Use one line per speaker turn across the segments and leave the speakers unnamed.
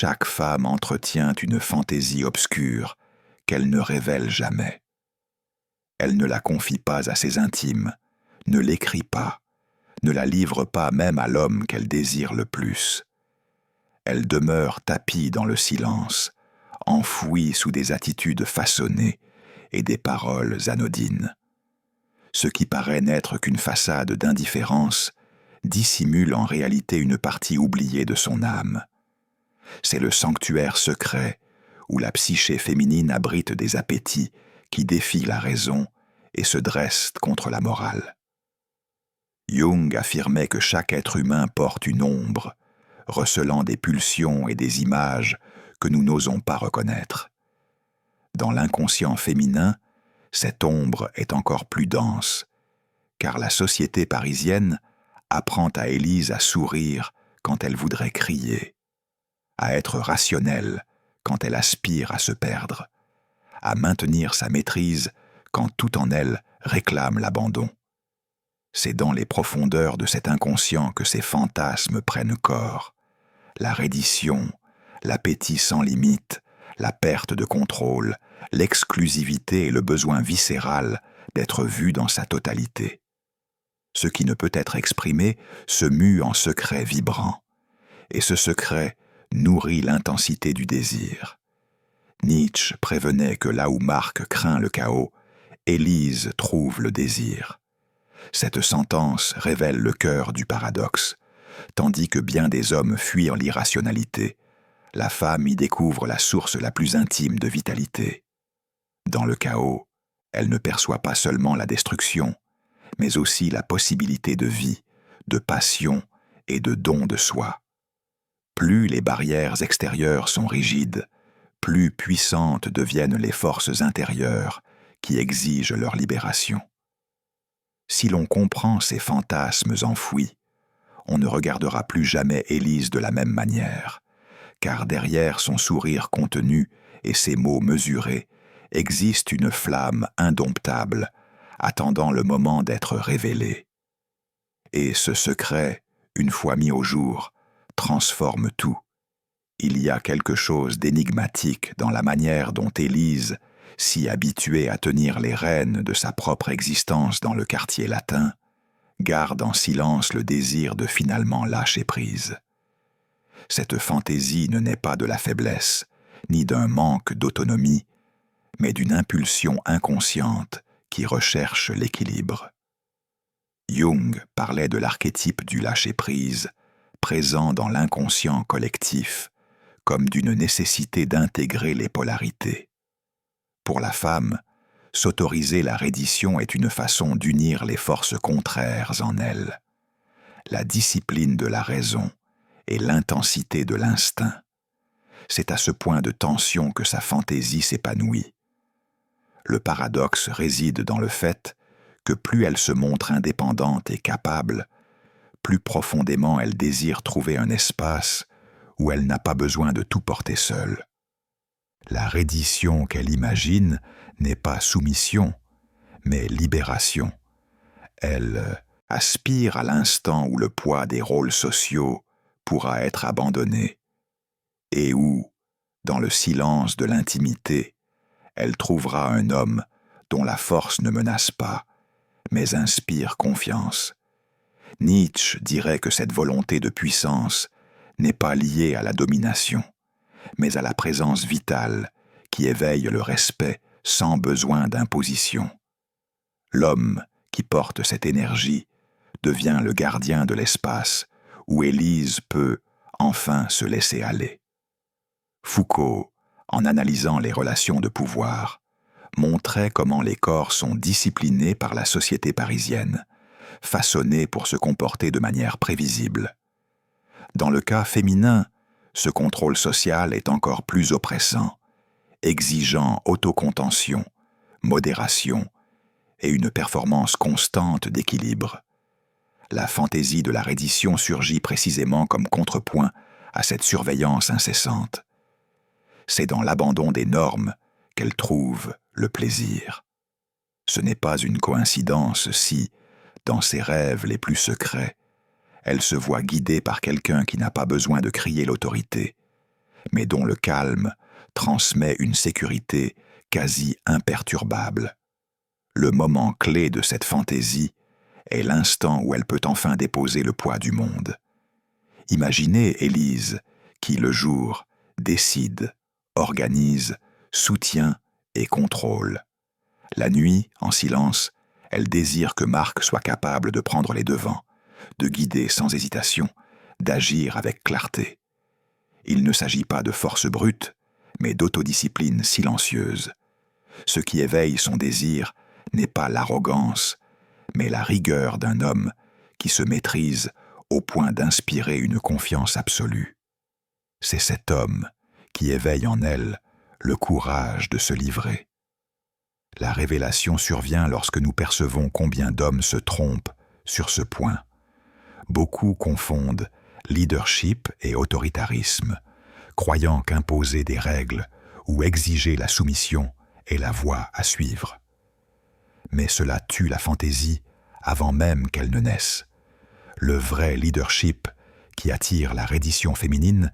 Chaque femme entretient une fantaisie obscure qu'elle ne révèle jamais. Elle ne la confie pas à ses intimes, ne l'écrit pas, ne la livre pas même à l'homme qu'elle désire le plus. Elle demeure tapie dans le silence, enfouie sous des attitudes façonnées et des paroles anodines. Ce qui paraît n'être qu'une façade d'indifférence dissimule en réalité une partie oubliée de son âme. C'est le sanctuaire secret où la psyché féminine abrite des appétits qui défient la raison et se dressent contre la morale. Jung affirmait que chaque être humain porte une ombre, recelant des pulsions et des images que nous n'osons pas reconnaître. Dans l'inconscient féminin, cette ombre est encore plus dense, car la société parisienne apprend à Élise à sourire quand elle voudrait crier, à être rationnelle quand elle aspire à se perdre, à maintenir sa maîtrise quand tout en elle réclame l'abandon. C'est dans les profondeurs de cet inconscient que ces fantasmes prennent corps. La reddition, l'appétit sans limite, la perte de contrôle, l'exclusivité et le besoin viscéral d'être vu dans sa totalité. Ce qui ne peut être exprimé se mue en secret vibrant, et ce secret nourrit l'intensité du désir. Nietzsche prévenait que là où Marc craint le chaos, Élise trouve le désir. Cette sentence révèle le cœur du paradoxe. Tandis que bien des hommes fuient l'irrationalité, la femme y découvre la source la plus intime de vitalité. Dans le chaos, elle ne perçoit pas seulement la destruction, mais aussi la possibilité de vie, de passion et de don de soi. Plus les barrières extérieures sont rigides, plus puissantes deviennent les forces intérieures qui exigent leur libération. Si l'on comprend ces fantasmes enfouis, on ne regardera plus jamais Élise de la même manière, car derrière son sourire contenu et ses mots mesurés existe une flamme indomptable, attendant le moment d'être révélée. Et ce secret, une fois mis au jour, transforme tout. Il y a quelque chose d'énigmatique dans la manière dont Élise, si habituée à tenir les rênes de sa propre existence dans le quartier latin, garde en silence le désir de finalement lâcher prise. Cette fantaisie ne naît pas de la faiblesse, ni d'un manque d'autonomie, mais d'une impulsion inconsciente qui recherche l'équilibre. Jung parlait de l'archétype du lâcher-prise, présent dans l'inconscient collectif, comme d'une nécessité d'intégrer les polarités. Pour la femme, s'autoriser la reddition est une façon d'unir les forces contraires en elle, la discipline de la raison et l'intensité de l'instinct. C'est à ce point de tension que sa fantaisie s'épanouit. Le paradoxe réside dans le fait que plus elle se montre indépendante et capable, plus profondément elle désire trouver un espace où elle n'a pas besoin de tout porter seule. La reddition qu'elle imagine n'est pas soumission, mais libération. Elle aspire à l'instant où le poids des rôles sociaux pourra être abandonné, et où, dans le silence de l'intimité, elle trouvera un homme dont la force ne menace pas, mais inspire confiance. Nietzsche dirait que cette volonté de puissance n'est pas liée à la domination, mais à la présence vitale qui éveille le respect sans besoin d'imposition. L'homme qui porte cette énergie devient le gardien de l'espace où Élise peut enfin se laisser aller. Foucault, en analysant les relations de pouvoir, montrait comment les corps sont disciplinés par la société parisienne, façonnés pour se comporter de manière prévisible. Dans le cas féminin, ce contrôle social est encore plus oppressant, exigeant autocontention, modération et une performance constante d'équilibre. La fantaisie de la reddition surgit précisément comme contrepoint à cette surveillance incessante. C'est dans l'abandon des normes qu'elle trouve le plaisir. Ce n'est pas une coïncidence si, dans ses rêves les plus secrets, elle se voit guidée par quelqu'un qui n'a pas besoin de crier l'autorité, mais dont le calme transmet une sécurité quasi imperturbable. Le moment clé de cette fantaisie est l'instant où elle peut enfin déposer le poids du monde. Imaginez Élise qui, le jour, décide, organise, soutient et contrôle. La nuit, en silence, elle désire que Marc soit capable de prendre les devants, de guider sans hésitation, d'agir avec clarté. Il ne s'agit pas de force brute, mais d'autodiscipline silencieuse. Ce qui éveille son désir n'est pas l'arrogance, mais la rigueur d'un homme qui se maîtrise au point d'inspirer une confiance absolue. C'est cet homme qui éveille en elle le courage de se livrer. La révélation survient lorsque nous percevons combien d'hommes se trompent sur ce point. Beaucoup confondent leadership et autoritarisme, croyant qu'imposer des règles ou exiger la soumission est la voie à suivre. Mais cela tue la fantaisie avant même qu'elle ne naisse. Le vrai leadership qui attire la reddition féminine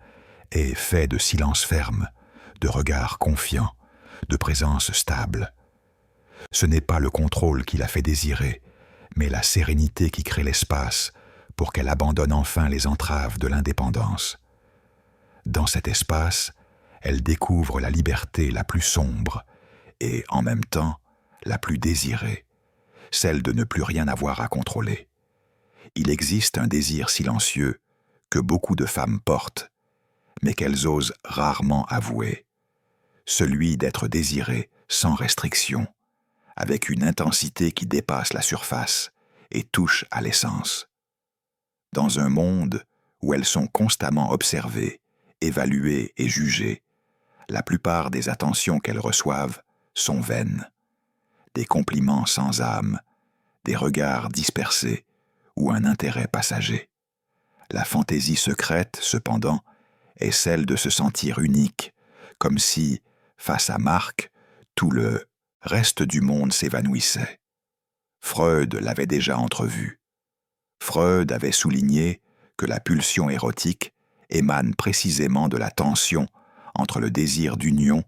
est fait de silence ferme, de regard confiant, de présence stable. Ce n'est pas le contrôle qui la fait désirer, mais la sérénité qui crée l'espace pour qu'elle abandonne enfin les entraves de l'indépendance. Dans cet espace, elle découvre la liberté la plus sombre et, en même temps, la plus désirée, celle de ne plus rien avoir à contrôler. Il existe un désir silencieux que beaucoup de femmes portent, mais qu'elles osent rarement avouer, celui d'être désirées sans restriction, avec une intensité qui dépasse la surface et touche à l'essence. Dans un monde où elles sont constamment observées, évaluées et jugées, la plupart des attentions qu'elles reçoivent sont vaines. Des compliments sans âme, des regards dispersés ou un intérêt passager. La fantaisie secrète, cependant, est celle de se sentir unique, comme si, face à Marc, tout le reste du monde s'évanouissait. Freud l'avait déjà entrevu. Freud avait souligné que la pulsion érotique émane précisément de la tension entre le désir d'union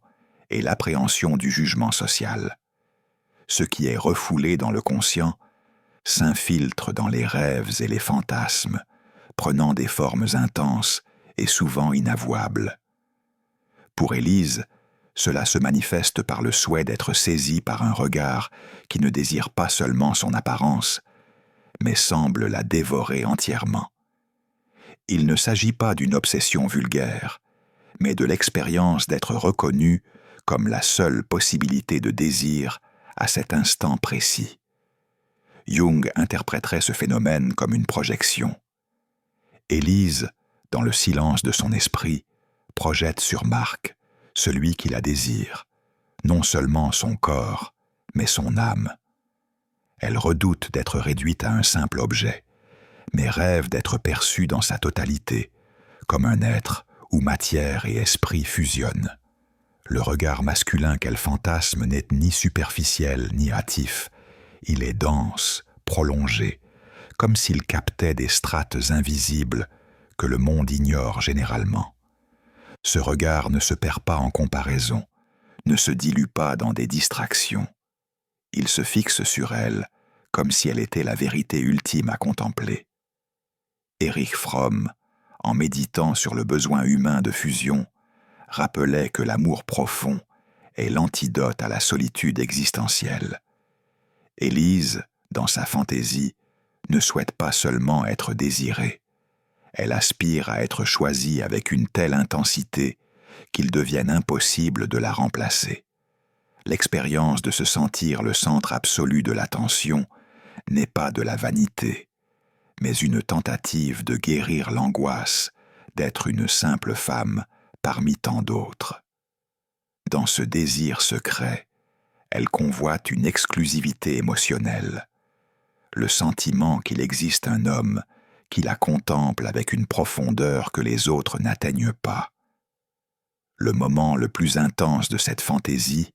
et l'appréhension du jugement social. Ce qui est refoulé dans le conscient s'infiltre dans les rêves et les fantasmes, prenant des formes intenses et souvent inavouables. Pour Élise, cela se manifeste par le souhait d'être saisie par un regard qui ne désire pas seulement son apparence, mais semble la dévorer entièrement. Il ne s'agit pas d'une obsession vulgaire, mais de l'expérience d'être reconnue comme la seule possibilité de désir à cet instant précis. Jung interpréterait ce phénomène comme une projection. Élise, dans le silence de son esprit, projette sur Marc, celui qui la désire, non seulement son corps, mais son âme. Elle redoute d'être réduite à un simple objet, mais rêve d'être perçue dans sa totalité, comme un être où matière et esprit fusionnent. Le regard masculin qu'elle fantasme n'est ni superficiel ni hâtif, il est dense, prolongé, comme s'il captait des strates invisibles que le monde ignore généralement. Ce regard ne se perd pas en comparaison, ne se dilue pas dans des distractions. Il se fixe sur elle comme si elle était la vérité ultime à contempler. Erich Fromm, en méditant sur le besoin humain de fusion, rappelait que l'amour profond est l'antidote à la solitude existentielle. Élise, dans sa fantaisie, ne souhaite pas seulement être désirée. Elle aspire à être choisie avec une telle intensité qu'il devienne impossible de la remplacer. L'expérience de se sentir le centre absolu de l'attention n'est pas de la vanité, mais une tentative de guérir l'angoisse d'être une simple femme parmi tant d'autres. Dans ce désir secret, elle convoite une exclusivité émotionnelle, le sentiment qu'il existe un homme qui la contemple avec une profondeur que les autres n'atteignent pas. Le moment le plus intense de cette fantaisie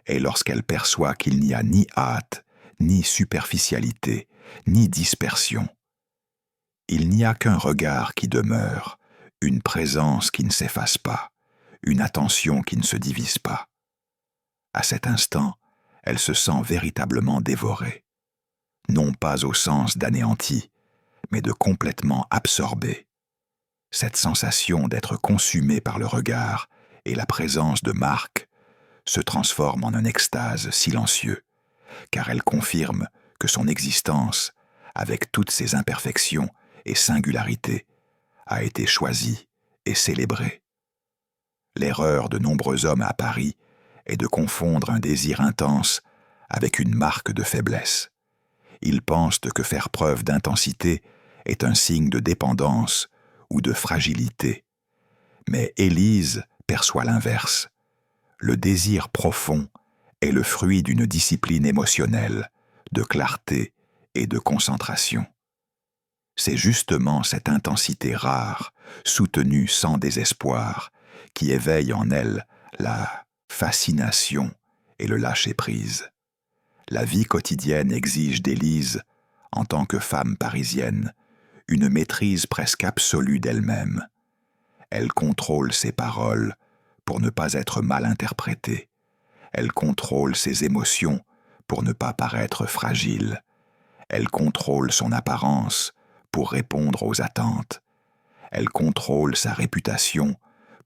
est lorsqu'elle perçoit qu'il n'y a ni hâte, ni superficialité, ni dispersion. Il n'y a qu'un regard qui demeure, une présence qui ne s'efface pas, une attention qui ne se divise pas. À cet instant, elle se sent véritablement dévorée, non pas au sens d'anéanti, mais de complètement absorbée. Cette sensation d'être consumée par le regard et la présence de Marc se transforme en un extase silencieux, car elle confirme que son existence, avec toutes ses imperfections et singularités, a été choisie et célébrée. L'erreur de nombreux hommes à Paris est de confondre un désir intense avec une marque de faiblesse. Ils pensent que faire preuve d'intensité est un signe de dépendance ou de fragilité. Mais Élise perçoit l'inverse. Le désir profond est le fruit d'une discipline émotionnelle, de clarté et de concentration. C'est justement cette intensité rare, soutenue sans désespoir, qui éveille en elle la fascination et le lâcher-prise. La vie quotidienne exige d'Élise, en tant que femme parisienne, une maîtrise presque absolue d'elle-même. Elle contrôle ses paroles pour ne pas être mal interprétée. Elle contrôle ses émotions pour ne pas paraître fragile. Elle contrôle son apparence pour répondre aux attentes. Elle contrôle sa réputation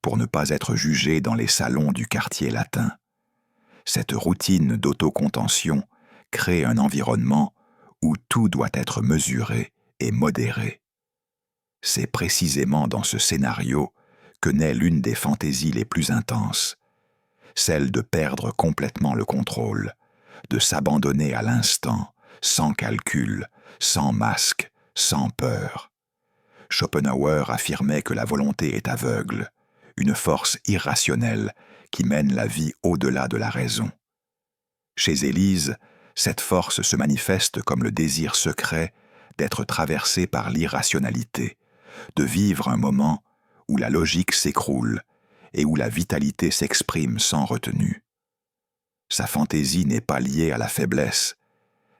pour ne pas être jugée dans les salons du quartier latin. Cette routine d'autocontention crée un environnement où tout doit être mesuré et modéré. C'est précisément dans ce scénario que naît l'une des fantaisies les plus intenses, celle de perdre complètement le contrôle, de s'abandonner à l'instant, sans calcul, sans masque, sans peur. Schopenhauer affirmait que la volonté est aveugle, une force irrationnelle qui mène la vie au-delà de la raison. Chez Élise, cette force se manifeste comme le désir secret d'être traversée par l'irrationalité, de vivre un moment où la logique s'écroule et où la vitalité s'exprime sans retenue. Sa fantaisie n'est pas liée à la faiblesse,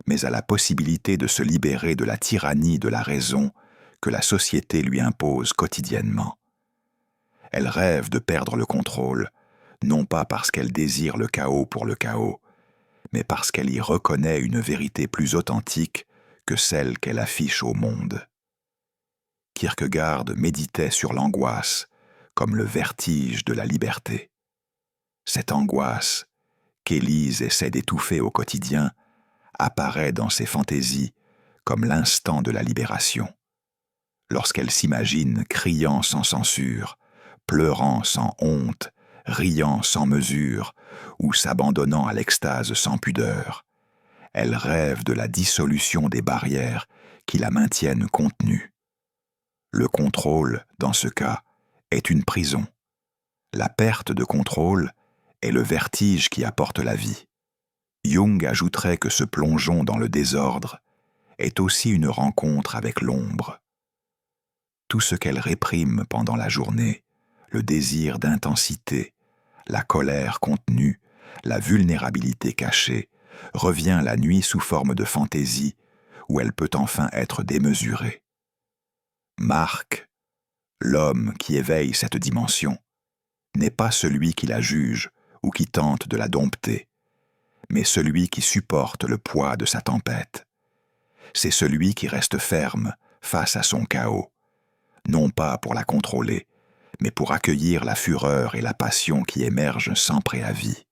mais à la possibilité de se libérer de la tyrannie de la raison que la société lui impose quotidiennement. Elle rêve de perdre le contrôle, non pas parce qu'elle désire le chaos pour le chaos, mais parce qu'elle y reconnaît une vérité plus authentique que celle qu'elle affiche au monde. Kierkegaard méditait sur l'angoisse comme le vertige de la liberté. Cette angoisse, qu'Élise essaie d'étouffer au quotidien, apparaît dans ses fantaisies comme l'instant de la libération. Lorsqu'elle s'imagine criant sans censure, pleurant sans honte, riant sans mesure ou s'abandonnant à l'extase sans pudeur, elle rêve de la dissolution des barrières qui la maintiennent contenue. Le contrôle, dans ce cas, est une prison. La perte de contrôle est le vertige qui apporte la vie. Jung ajouterait que ce plongeon dans le désordre est aussi une rencontre avec l'ombre. Tout ce qu'elle réprime pendant la journée, le désir d'intensité, la colère contenue, la vulnérabilité cachée, revient la nuit sous forme de fantaisie où elle peut enfin être démesurée. Marc, l'homme qui éveille cette dimension, n'est pas celui qui la juge ou qui tente de la dompter, mais celui qui supporte le poids de sa tempête. C'est celui qui reste ferme face à son chaos, non pas pour la contrôler, mais pour accueillir la fureur et la passion qui émergent sans préavis.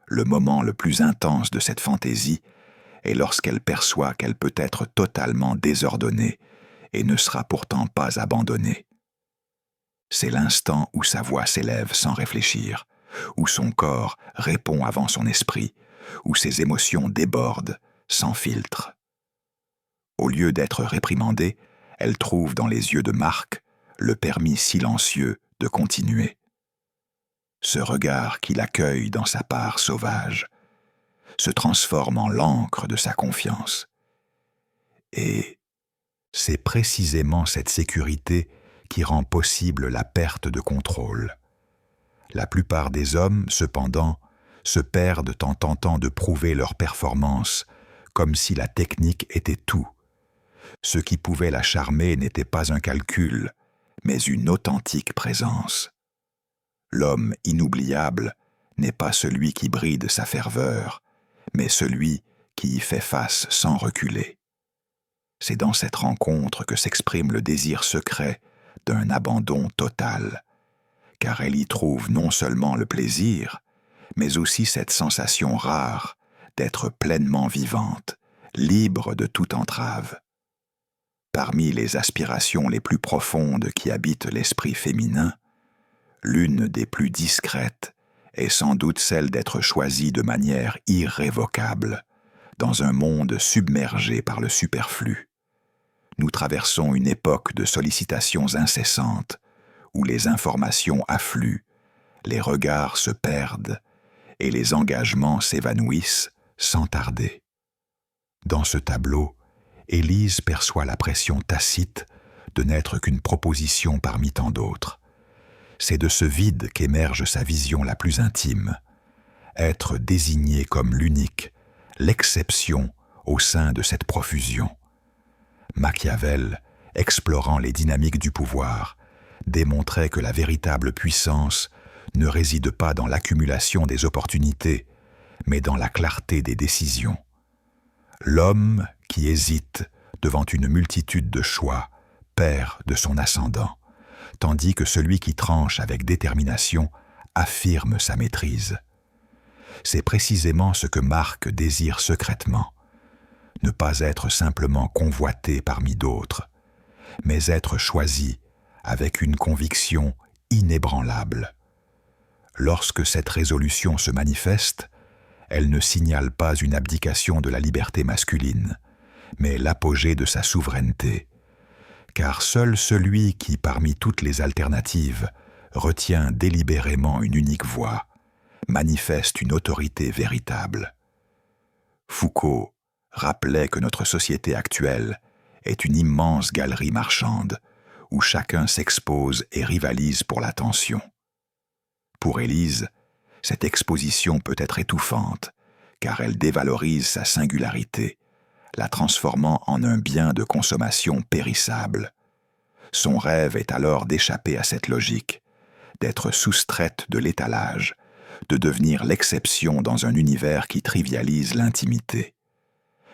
Le moment le plus intense de cette fantaisie est lorsqu'elle perçoit qu'elle peut être totalement désordonnée et ne sera pourtant pas abandonnée. C'est l'instant où sa voix s'élève sans réfléchir, où son corps répond avant son esprit, où ses émotions débordent sans filtre. Au lieu d'être réprimandée, elle trouve dans les yeux de Marc le permis silencieux de continuer. Ce regard qui l'accueille dans sa part sauvage se transforme en l'encre de sa confiance. Et c'est précisément cette sécurité qui rend possible la perte de contrôle. La plupart des hommes, cependant, se perdent en tentant de prouver leur performance, comme si la technique était tout. Ce qui pouvait la charmer n'était pas un calcul, mais une authentique présence. L'homme inoubliable n'est pas celui qui bride sa ferveur, mais celui qui y fait face sans reculer. C'est dans cette rencontre que s'exprime le désir secret d'un abandon total, car elle y trouve non seulement le plaisir, mais aussi cette sensation rare d'être pleinement vivante, libre de toute entrave. Parmi les aspirations les plus profondes qui habitent l'esprit féminin, l'une des plus discrètes est sans doute celle d'être choisie de manière irrévocable, dans un monde submergé par le superflu. Nous traversons une époque de sollicitations incessantes, où les informations affluent, les regards se perdent et les engagements s'évanouissent sans tarder. Dans ce tableau, Élise perçoit la pression tacite de n'être qu'une proposition parmi tant d'autres. C'est de ce vide qu'émerge sa vision la plus intime, être désignée comme l'unique, l'exception au sein de cette profusion. Machiavel, explorant les dynamiques du pouvoir, démontrait que la véritable puissance ne réside pas dans l'accumulation des opportunités, mais dans la clarté des décisions. L'homme qui hésite devant une multitude de choix perd de son ascendant, tandis que celui qui tranche avec détermination affirme sa maîtrise. C'est précisément ce que Marc désire secrètement, ne pas être simplement convoité parmi d'autres, mais être choisi avec une conviction inébranlable. Lorsque cette résolution se manifeste, elle ne signale pas une abdication de la liberté masculine, mais l'apogée de sa souveraineté, car seul celui qui, parmi toutes les alternatives, retient délibérément une unique voie, manifeste une autorité véritable. Foucault rappelait que notre société actuelle est une immense galerie marchande, où chacun s'expose et rivalise pour l'attention. Pour Élise, cette exposition peut être étouffante, car elle dévalorise sa singularité, la transformant en un bien de consommation périssable. Son rêve est alors d'échapper à cette logique, d'être soustraite de l'étalage, de devenir l'exception dans un univers qui trivialise l'intimité.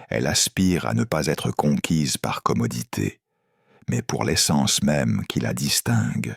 Elle aspire à ne pas être conquise par commodité, mais pour l'essence même qui la distingue.